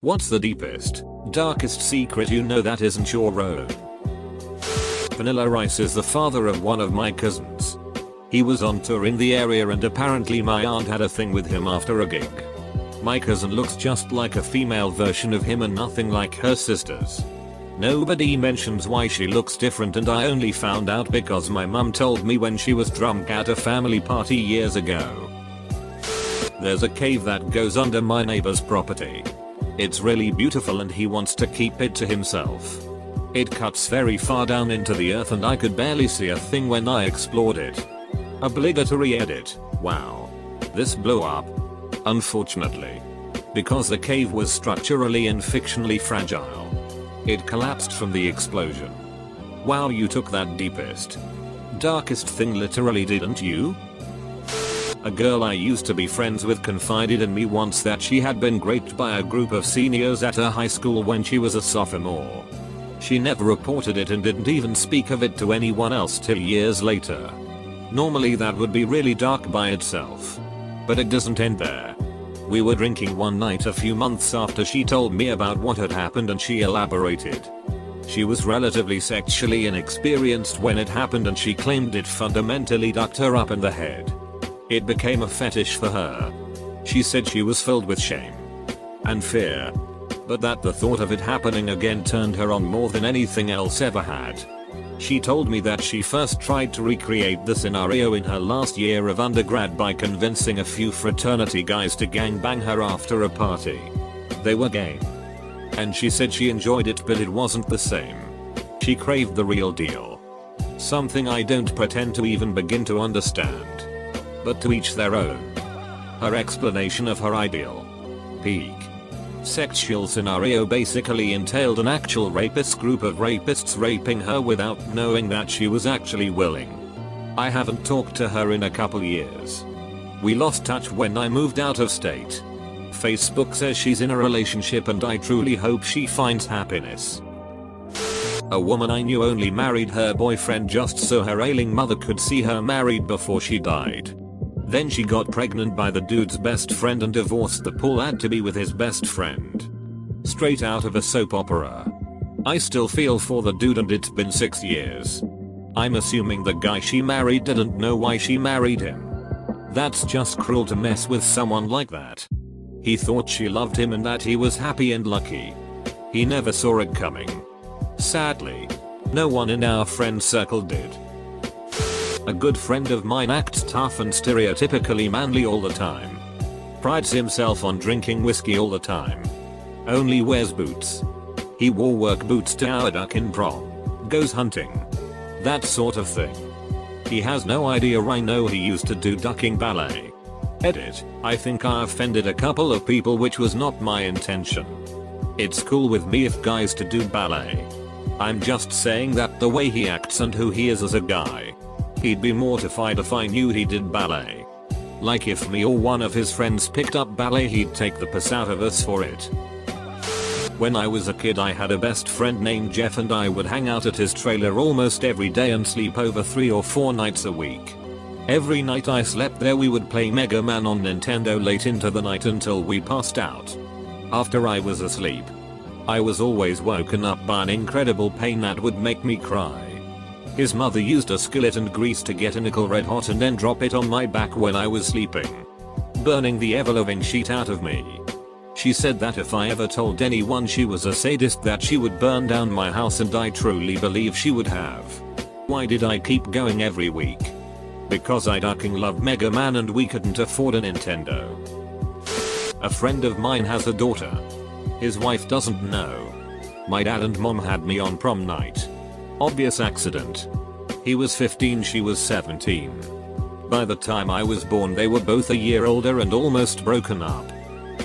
What's the deepest, darkest secret you know that isn't your own? Vanilla Rice is the father of one of my cousins. He was on tour in the area and apparently my aunt had a thing with him after a gig. My cousin looks just like a female version of him and nothing like her sisters. Nobody mentions why she looks different, and I only found out because my mum told me when she was drunk at a family party years ago. There's a cave that goes under my neighbor's property. It's really beautiful and he wants to keep it to himself. It cuts very far down into the earth and I could barely see a thing when I explored it. Obligatory edit. Wow. This blew up. Unfortunately. Because the cave was structurally and fictionally fragile. It collapsed from the explosion. Wow, you took that deepest, darkest thing literally, didn't you? A girl I used to be friends with confided in me once that she had been raped by a group of seniors at her high school when she was a sophomore. She never reported it and didn't even speak of it to anyone else till years later. Normally that would be really dark by itself. But it doesn't end there. We were drinking one night a few months after she told me about what had happened and she elaborated. She was relatively sexually inexperienced when it happened and she claimed it fundamentally ducked her up in the head. It became a fetish for her. She said she was filled with shame and fear, but that the thought of it happening again turned her on more than anything else ever had. She told me that she first tried to recreate the scenario in her last year of undergrad by convincing a few fraternity guys to gangbang her after a party. They were gay. And she said she enjoyed it, but it wasn't the same. She craved the real deal. Something I don't pretend to even begin to understand. But to each their own. Her explanation of her ideal peak sexual scenario basically entailed an actual rapist group of rapists raping her without knowing that she was actually willing. I haven't talked to her in a couple years. We lost touch when I moved out of state. Facebook says she's in a relationship and I truly hope she finds happiness. A woman I knew only married her boyfriend just so her ailing mother could see her married before she died. Then she got pregnant by the dude's best friend and divorced the poor lad to be with his best friend. Straight out of a soap opera. I still feel for the dude and it's been 6 years. I'm assuming the guy she married didn't know why she married him. That's just cruel to mess with someone like that. He thought she loved him and that he was happy and lucky. He never saw it coming. Sadly, no one in our friend circle did. A good friend of mine acts tough and stereotypically manly all the time. Prides himself on drinking whiskey all the time. Only wears boots. He wore work boots to our duck in prom. Goes hunting. That sort of thing. He has no idea I know he used to do ducking ballet. Edit. I think I offended a couple of people, which was not my intention. It's cool with me if guys to do ballet. I'm just saying that the way he acts and who he is as a guy. He'd be mortified if I knew he did ballet. Like if me or one of his friends picked up ballet, he'd take the piss out of us for it. When I was a kid I had a best friend named Jeff and I would hang out at his trailer almost every day and sleep over 3 or 4 nights a week. Every night I slept there we would play Mega Man on Nintendo late into the night until we passed out. After I was asleep, I was always woken up by an incredible pain that would make me cry. His mother used a skillet and grease to get a nickel red hot and then drop it on my back when I was sleeping, burning the ever-loving shit out of me. She said that if I ever told anyone she was a sadist that she would burn down my house, and I truly believe she would have. Why did I keep going every week? Because I fucking love Mega Man and we couldn't afford a Nintendo. A friend of mine has a daughter. His wife doesn't know. My dad and mom had me on prom night. Obvious accident. He was 15, she was 17. By the time I was born they were both a year older and almost broken up.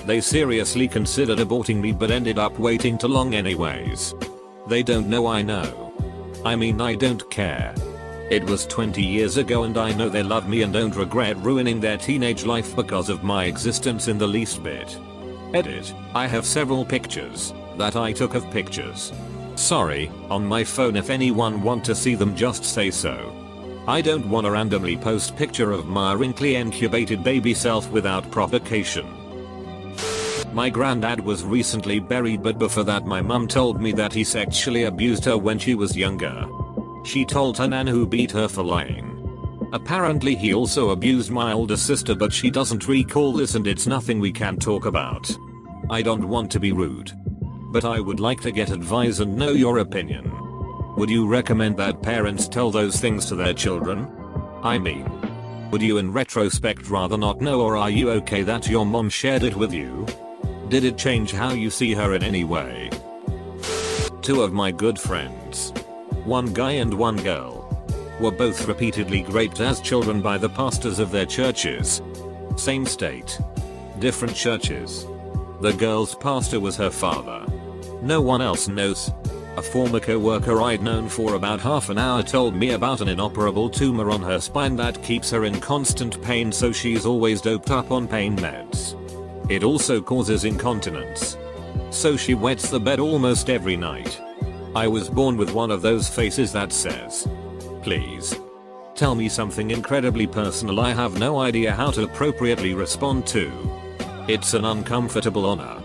They seriously considered aborting me but ended up waiting too long anyways. They don't know I know. I mean, I don't care. It was 20 years ago and I know they love me and don't regret ruining their teenage life because of my existence in the least bit. Edit. I have several pictures that I took of pictures. Sorry, on my phone. If anyone want to see them just say so. I don't wanna randomly post picture of my wrinkly incubated baby self without provocation. My granddad was recently buried, but before that my mum told me that he sexually abused her when she was younger. She told her nan, who beat her for lying. Apparently he also abused my older sister, but she doesn't recall this and it's nothing we can talk about. I don't want to be rude, but I would like to get advice and know your opinion. Would you recommend that parents tell those things to their children? I mean, would you in retrospect rather not know, or are you okay that your mom shared it with you? Did it change how you see her in any way? Two of my good friends, one guy and one girl, were both repeatedly raped as children by the pastors of their churches. Same state, different churches. The girl's pastor was her father. No one else knows. A former co-worker I'd known for about half an hour told me about an inoperable tumor on her spine that keeps her in constant pain, so she's always doped up on pain meds. It also causes incontinence, so she wets the bed almost every night. I was born with one of those faces that says, "Please tell me something incredibly personal I have no idea how to appropriately respond to." It's an uncomfortable honor.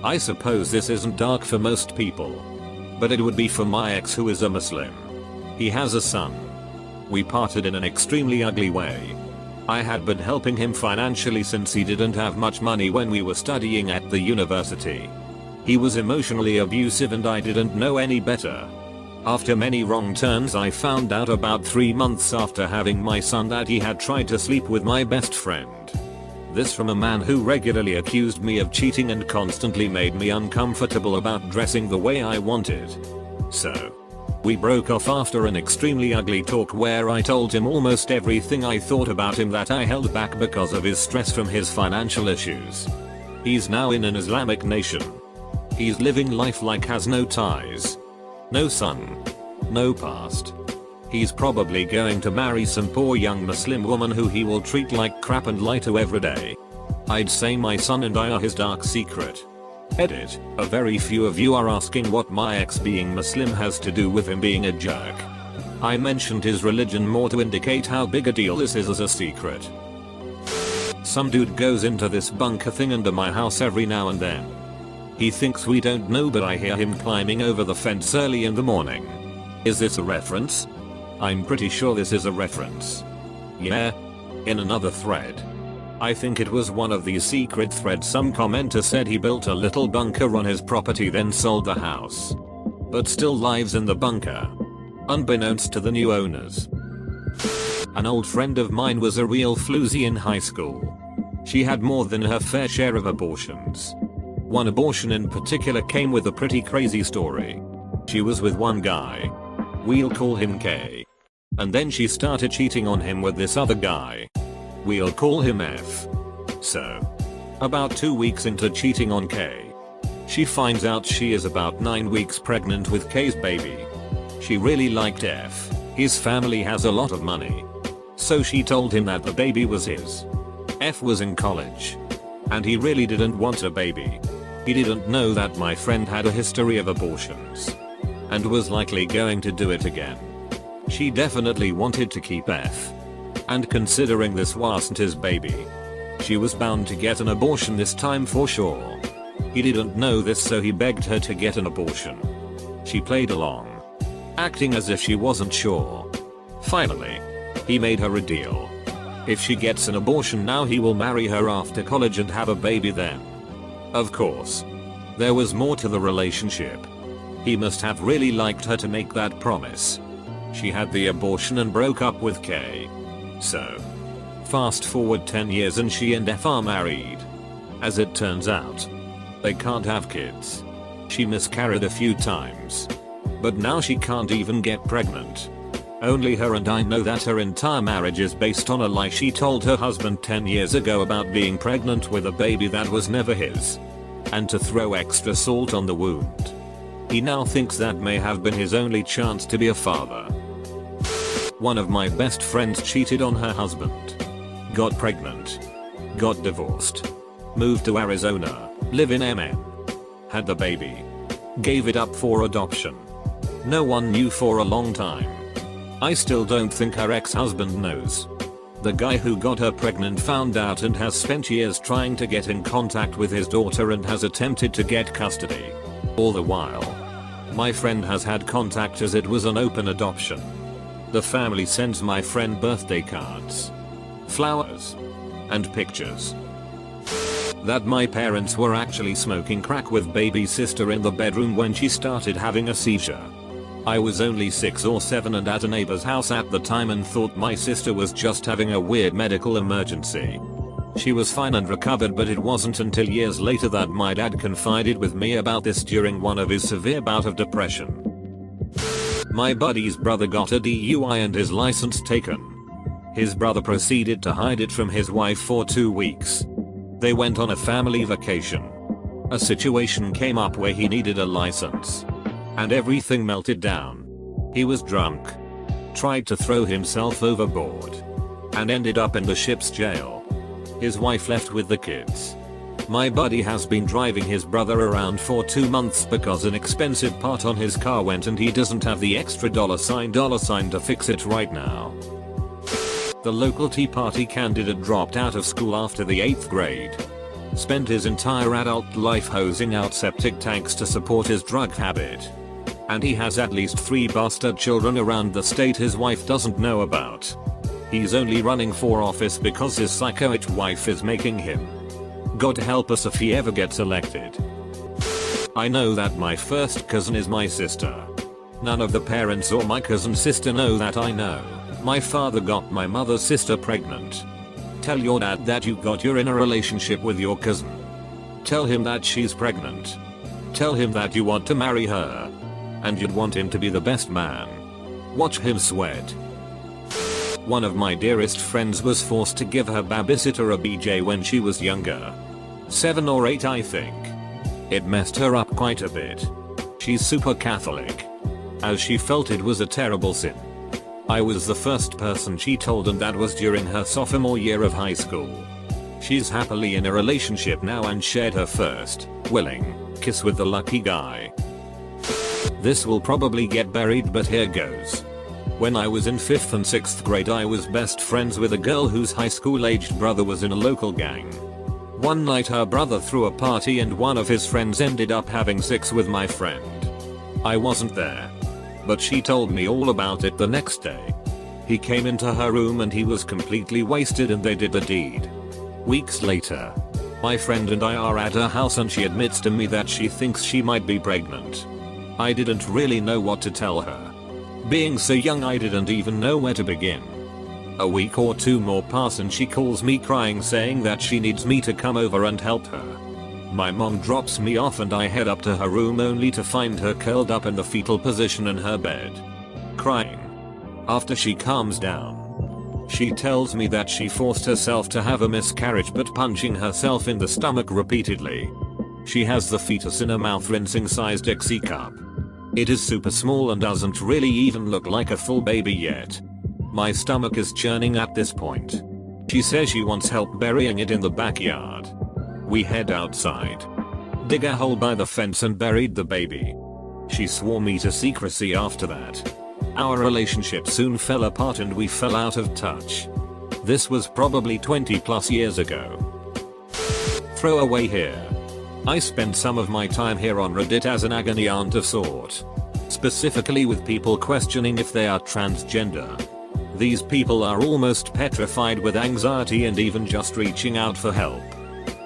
I suppose this isn't dark for most people, but it would be for my ex, who is a Muslim. He has a son. We parted in an extremely ugly way. I had been helping him financially since he didn't have much money when we were studying at the university. He was emotionally abusive and I didn't know any better. After many wrong turns, I found out about 3 months after having my son that he had tried to sleep with my best friend. This from a man who regularly accused me of cheating and constantly made me uncomfortable about dressing the way I wanted. So, we broke off after an extremely ugly talk where I told him almost everything I thought about him that I held back because of his stress from his financial issues. He's now in an Islamic nation. He's living life like has no ties, no son, no past. He's probably going to marry some poor young Muslim woman who he will treat like crap and lie to every day. I'd say my son and I are his dark secret. Edit. A very few of you are asking what my ex being Muslim has to do with him being a jerk. I mentioned his religion more to indicate how big a deal this is as a secret. Some dude goes into this bunker thing under my house every now and then. He thinks we don't know, but I hear him climbing over the fence early in the morning. Is this a reference? I'm pretty sure this is a reference. Yeah. In another thread, I think it was one of these secret threads, some commenter said he built a little bunker on his property, then sold the house, but still lives in the bunker, unbeknownst to the new owners. An old friend of mine was a real floozy in high school. She had more than her fair share of abortions. One abortion in particular came with a pretty crazy story. She was with one guy. We'll call him K. And then she started cheating on him with this other guy. We'll call him F. So, about 2 weeks into cheating on K, she finds out she is about 9 weeks pregnant with K's baby. She really liked F. His family has a lot of money, so she told him that the baby was his. F was in college, and he really didn't want a baby. He didn't know that my friend had a history of abortions, and was likely going to do it again. She definitely wanted to keep F, and considering this wasn't his baby, she was bound to get an abortion this time for sure. He didn't know this, so he begged her to get an abortion. She played along, acting as if she wasn't sure. Finally, he made her a deal. If she gets an abortion now, he will marry her after college and have a baby then. Of course, there was more to the relationship. He must have really liked her to make that promise. She had the abortion and broke up with K. So, fast forward 10 years and she and F are married. As it turns out, they can't have kids. She miscarried a few times, but now she can't even get pregnant. Only her and I know that her entire marriage is based on a lie she told her husband 10 years ago about being pregnant with a baby that was never his, and to throw extra salt on the wound. He now thinks that may have been his only chance to be a father. One of my best friends cheated on her husband, got pregnant, got divorced, moved to Arizona, live in MN, had the baby, gave it up for adoption. No one knew for a long time. I still don't think her ex-husband knows. The guy who got her pregnant found out and has spent years trying to get in contact with his daughter and has attempted to get custody. All the while, my friend has had contact as it was an open adoption. The family sends my friend birthday cards, flowers, and pictures. That my parents were actually smoking crack with baby sister in the bedroom when she started having a seizure. I was only 6 or 7 and at a neighbor's house at the time and thought my sister was just having a weird medical emergency. She was fine and recovered, but it wasn't until years later that my dad confided with me about this during one of his severe bout of depression. My buddy's brother got a DUI and his license taken. His brother proceeded to hide it from his wife for 2 weeks. They went on a family vacation. A situation came up where he needed a license. And everything melted down. He was drunk, tried to throw himself overboard, and ended up in the ship's jail. His wife left with the kids. My buddy has been driving his brother around for 2 months because an expensive part on his car went and he doesn't have the extra dollar sign to fix it right now. The local Tea Party candidate dropped out of school after the 8th grade. Spent his entire adult life hosing out septic tanks to support his drug habit. And he has at least 3 bastard children around the state his wife doesn't know about. He's only running for office because his psychotic wife is making him. God help us if he ever gets elected. I know that my first cousin is my sister. None of the parents or my cousin sister know that I know. My father got my mother's sister pregnant. Tell your dad that you're in a relationship with your cousin. Tell him that she's pregnant. Tell him that you want to marry her. And you'd want him to be the best man. Watch him sweat. One of my dearest friends was forced to give her babysitter a BJ when she was younger. 7 or 8 I think. It messed her up quite a bit. She's super Catholic, as she felt it was a terrible sin. I was the first person she told, and that was during her sophomore year of high school. She's happily in a relationship now and shared her first, willing, kiss with the lucky guy. This will probably get buried, but here goes. When I was in 5th and 6th grade, I was best friends with a girl whose high school aged brother was in a local gang. One night her brother threw a party and one of his friends ended up having sex with my friend. I wasn't there, but she told me all about it the next day. He came into her room and he was completely wasted and they did the deed. Weeks later, my friend and I are at her house and she admits to me that she thinks she might be pregnant. I didn't really know what to tell her. Being so young, I didn't even know where to begin. A week or 2 more pass and she calls me crying saying that she needs me to come over and help her. My mom drops me off and I head up to her room only to find her curled up in the fetal position in her bed, crying. After she calms down, she tells me that she forced herself to have a miscarriage but punching herself in the stomach repeatedly. She has the fetus in a mouth rinsing sized Dixie cup. It is super small and doesn't really even look like a full baby yet. My stomach is churning at this point. She says she wants help burying it in the backyard. We head outside, dig a hole by the fence and buried the baby. She swore me to secrecy after that. Our relationship soon fell apart and we fell out of touch. This was probably 20+ years ago. Throwaway here. I spend some of my time here on Reddit as an agony aunt of sort. Specifically with people questioning if they are transgender. These people are almost petrified with anxiety and even just reaching out for help,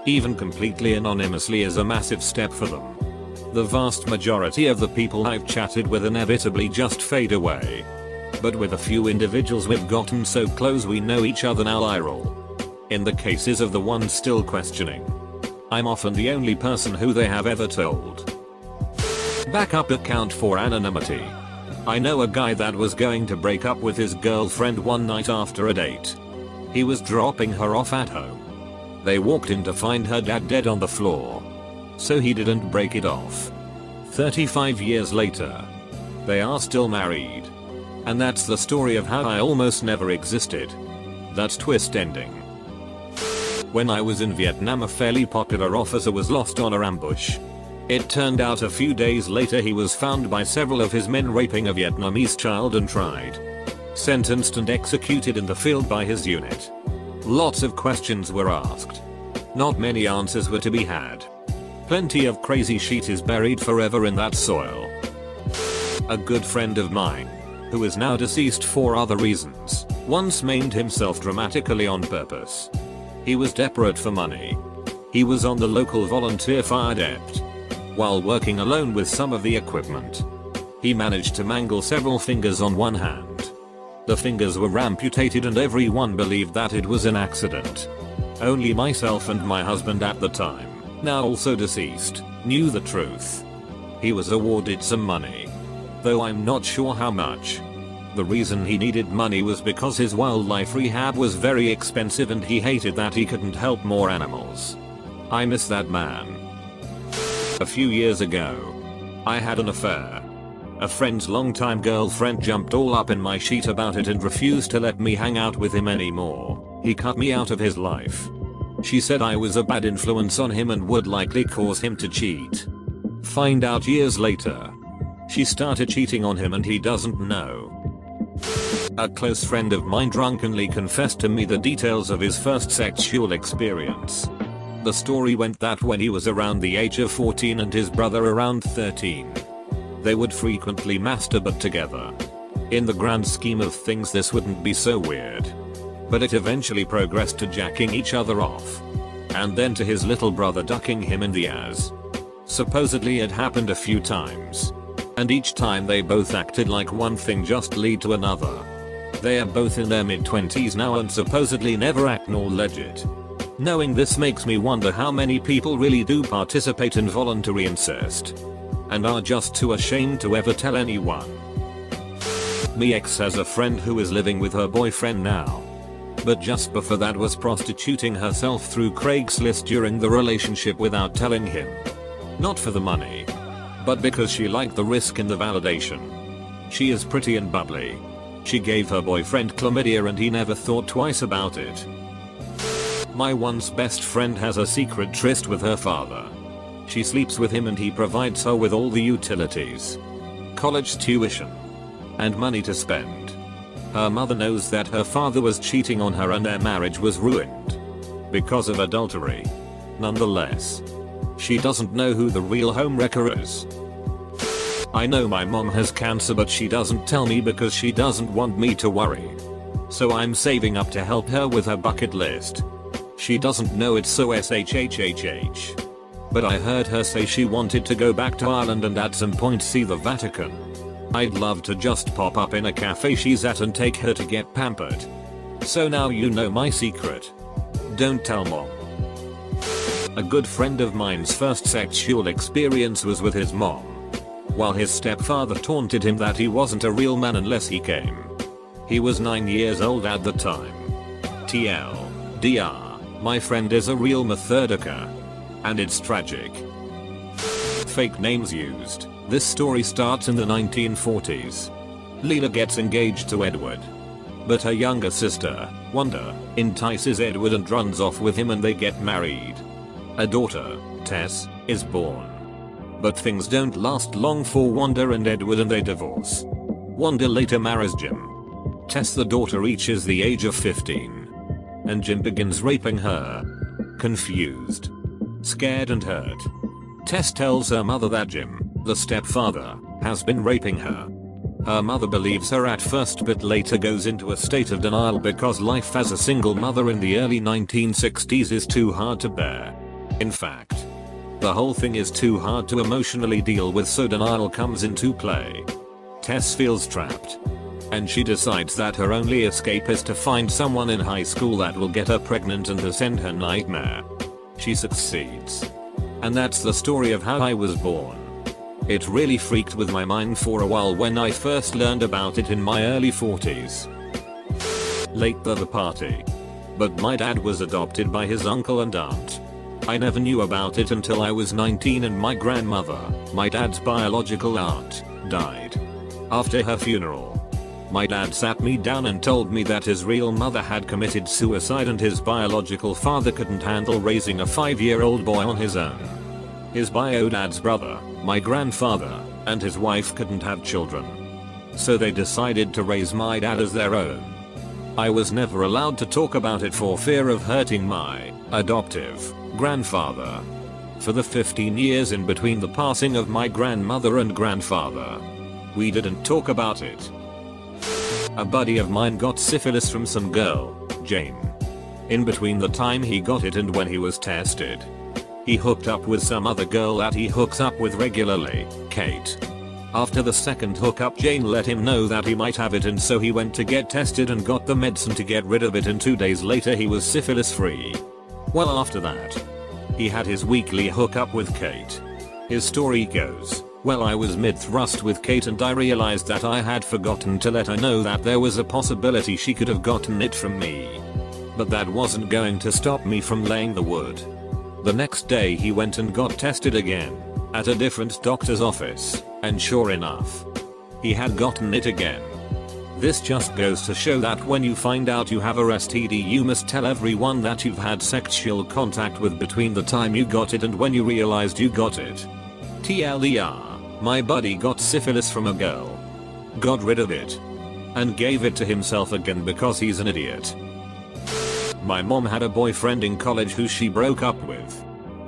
even completely anonymously, is a massive step for them. The vast majority of the people I've chatted with inevitably just fade away. But with a few individuals we've gotten so close we know each other now, I roll. In the cases of the ones still questioning, I'm often the only person who they have ever told. Backup account for anonymity. I know a guy that was going to break up with his girlfriend one night after a date. He was dropping her off at home. They walked in to find her dad dead on the floor. So he didn't break it off. 35 years later, they are still married. And that's the story of how I almost never existed. That's twist ending. When I was in Vietnam, a fairly popular officer was lost on a ambush. It turned out a few days later he was found by several of his men raping a Vietnamese child and tried. sentenced and executed in the field by his unit. Lots of questions were asked. Not many answers were to be had. Plenty of crazy shit is buried forever in that soil. A good friend of mine, who is now deceased for other reasons, once maimed himself dramatically on purpose. He was desperate for money. He was on the local volunteer fire depot. While working alone with some of the equipment, he managed to mangle several fingers on one hand. The fingers were amputated and everyone believed that it was an accident. Only myself and my husband at the time, now also deceased, knew the truth. He was awarded some money, though I'm not sure how much. The reason he needed money was because his wildlife rehab was very expensive and he hated that he couldn't help more animals. I miss that man. A few years ago, I had an affair. A friend's longtime girlfriend jumped all up in my shit about it and refused to let me hang out with him anymore. He cut me out of his life. She said I was a bad influence on him and would likely cause him to cheat. Find out years later, she started cheating on him and he doesn't know. A close friend of mine drunkenly confessed to me the details of his first sexual experience. The story went that when he was around the age of 14 and his brother around 13, they would frequently masturbate together. In the grand scheme of things this wouldn't be so weird. But it eventually progressed to jacking each other off. And then to his little brother ducking him in the ass. Supposedly it happened a few times. And each time they both acted like one thing just lead to another. They are both in their mid-20s now and supposedly never act nor legit. Knowing this makes me wonder how many people really do participate in voluntary incest. And are just too ashamed to ever tell anyone. My ex has a friend who is living with her boyfriend now. But just before that was prostituting herself through Craigslist during the relationship without telling him. Not for the money, but because she liked the risk and the validation. She is pretty and bubbly. She gave her boyfriend chlamydia and he never thought twice about it. My once best friend has a secret tryst with her father. She sleeps with him and he provides her with all the utilities, college tuition, and money to spend. Her mother knows that her father was cheating on her and their marriage was ruined because of adultery. Nonetheless, she doesn't know who the real homewrecker is. I know my mom has cancer but she doesn't tell me because she doesn't want me to worry. So I'm saving up to help her with her bucket list. She doesn't know it's so SHHHH. But I heard her say she wanted to go back to Ireland and at some point see the Vatican. I'd love to just pop up in a cafe she's at and take her to get pampered. So now you know my secret. Don't tell mom. A good friend of mine's first sexual experience was with his mom. While his stepfather taunted him that he wasn't a real man unless he came. He was 9 years old at the time. TLDR, my friend is a real methodica. And it's tragic. Fake names used. This story starts in the 1940s. Leela gets engaged to Edward. But her younger sister, Wanda, entices Edward and runs off with him and they get married. A daughter, Tess, is born. But things don't last long for Wanda and Edward and they divorce. Wanda later marries Jim. Tess the daughter reaches the age of 15. And Jim begins raping her. Confused, scared and hurt, Tess tells her mother that Jim, the stepfather, has been raping her. Her mother believes her at first but later goes into a state of denial because life as a single mother in the early 1960s is too hard to bear. In fact, the whole thing is too hard to emotionally deal with, so denial comes into play. Tess feels trapped. And she decides that her only escape is to find someone in high school that will get her pregnant and to end her nightmare. She succeeds. And that's the story of how I was born. It really freaked with my mind for a while when I first learned about it in my early 40s. Late to the party. But my dad was adopted by his uncle and aunt. I never knew about it until I was 19 and my grandmother, my dad's biological aunt, died. After her funeral, my dad sat me down and told me that his real mother had committed suicide and his biological father couldn't handle raising a 5-year-old boy on his own. His bio dad's brother, my grandfather, and his wife couldn't have children. So they decided to raise my dad as their own. I was never allowed to talk about it for fear of hurting my adoptive grandfather. For the 15 years in between the passing of my grandmother and grandfather, we didn't talk about it. A buddy of mine got syphilis from some girl, Jane. In between the time he got it and when he was tested, he hooked up with some other girl that he hooks up with regularly, Kate. After the second hookup, Jane let him know that he might have it, and so he went to get tested and got the medicine to get rid of it, and 2 days later he was syphilis free. Well, after that, he had his weekly hookup with Kate. His story goes, well, I was mid-thrust with Kate and I realized that I had forgotten to let her know that there was a possibility she could have gotten it from me. But that wasn't going to stop me from laying the wood. The next day he went and got tested again, at a different doctor's office, and sure enough, he had gotten it again. This just goes to show that when you find out you have a STD, you must tell everyone that you've had sexual contact with between the time you got it and when you realized you got it. TLDR, my buddy got syphilis from a girl, got rid of it, and gave it to himself again because he's an idiot. My mom had a boyfriend in college who she broke up with.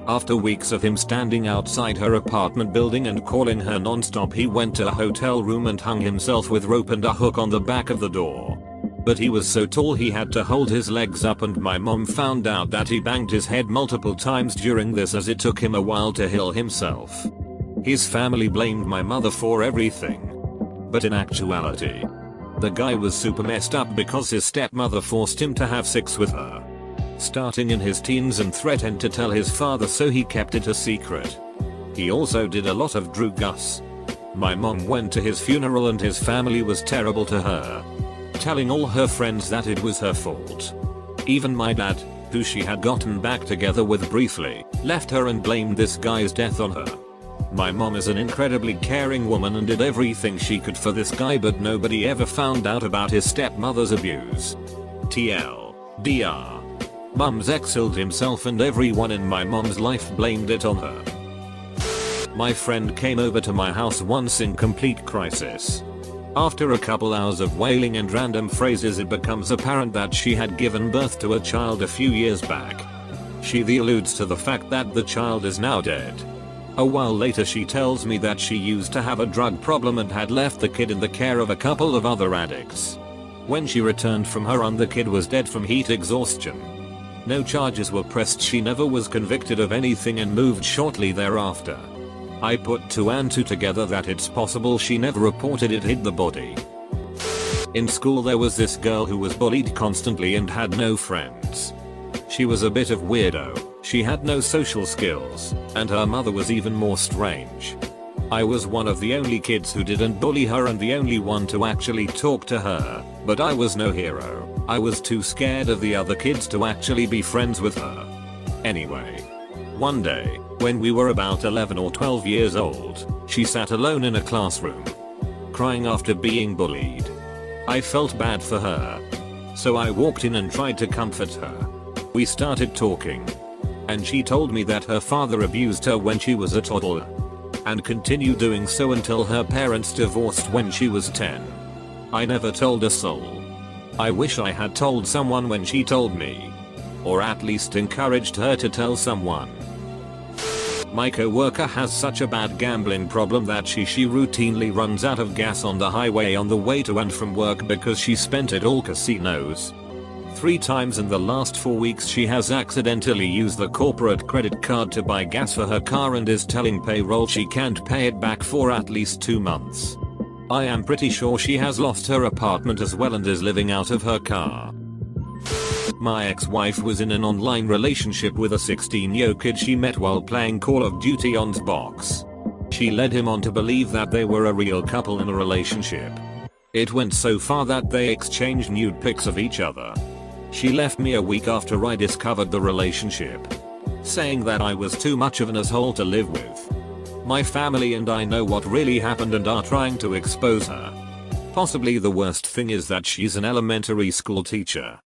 After weeks of him standing outside her apartment building and calling her non-stop, he went to a hotel room and hung himself with rope and a hook on the back of the door. But he was so tall he had to hold his legs up, and my mom found out that he banged his head multiple times during this, as it took him a while to heal himself. His family blamed my mother for everything. But in actuality, the guy was super messed up because his stepmother forced him to have sex with her, starting in his teens, and threatened to tell his father, so he kept it a secret. He also did a lot of drugs. My mom went to his funeral and his family was terrible to her, telling all her friends that it was her fault. Even my dad, who she had gotten back together with briefly, left her and blamed this guy's death on her. My mom is an incredibly caring woman and did everything she could for this guy, but nobody ever found out about his stepmother's abuse. TLDR. Mom's ex killed himself and everyone in my mom's life blamed it on her. My friend came over to my house once in complete crisis. After a couple hours of wailing and random phrases, it becomes apparent that she had given birth to a child a few years back. She alludes to the fact that the child is now dead. A while later she tells me that she used to have a drug problem and had left the kid in the care of a couple of other addicts. When she returned from her run, the kid was dead from heat exhaustion. No charges were pressed, she never was convicted of anything and moved shortly thereafter. I put 2 and 2 together that it's possible she never reported it hid the body. In school there was this girl who was bullied constantly and had no friends. She was a bit of weirdo, she had no social skills, and her mother was even more strange. I was one of the only kids who didn't bully her and the only one to actually talk to her, but I was no hero. I was too scared of the other kids to actually be friends with her. Anyway, one day, when we were about 11 or 12 years old, she sat alone in a classroom, crying after being bullied. I felt bad for her, so I walked in and tried to comfort her. We started talking, and she told me that her father abused her when she was a toddler, and continued doing so until her parents divorced when she was 10. I never told a soul. I wish I had told someone when she told me, or at least encouraged her to tell someone. My coworker has such a bad gambling problem that she routinely runs out of gas on the highway on the way to and from work because she spent it all casinos. 3 times in the last 4 weeks she has accidentally used the corporate credit card to buy gas for her car and is telling payroll she can't pay it back for at least 2 months. I am pretty sure she has lost her apartment as well and is living out of her car. My ex-wife was in an online relationship with a 16-year-old kid she met while playing Call of Duty on Xbox. She led him on to believe that they were a real couple in a relationship. It went so far that they exchanged nude pics of each other. She left me a week after I discovered the relationship, saying that I was too much of an asshole to live with. My family and I know what really happened and are trying to expose her. Possibly the worst thing is that she's an elementary school teacher.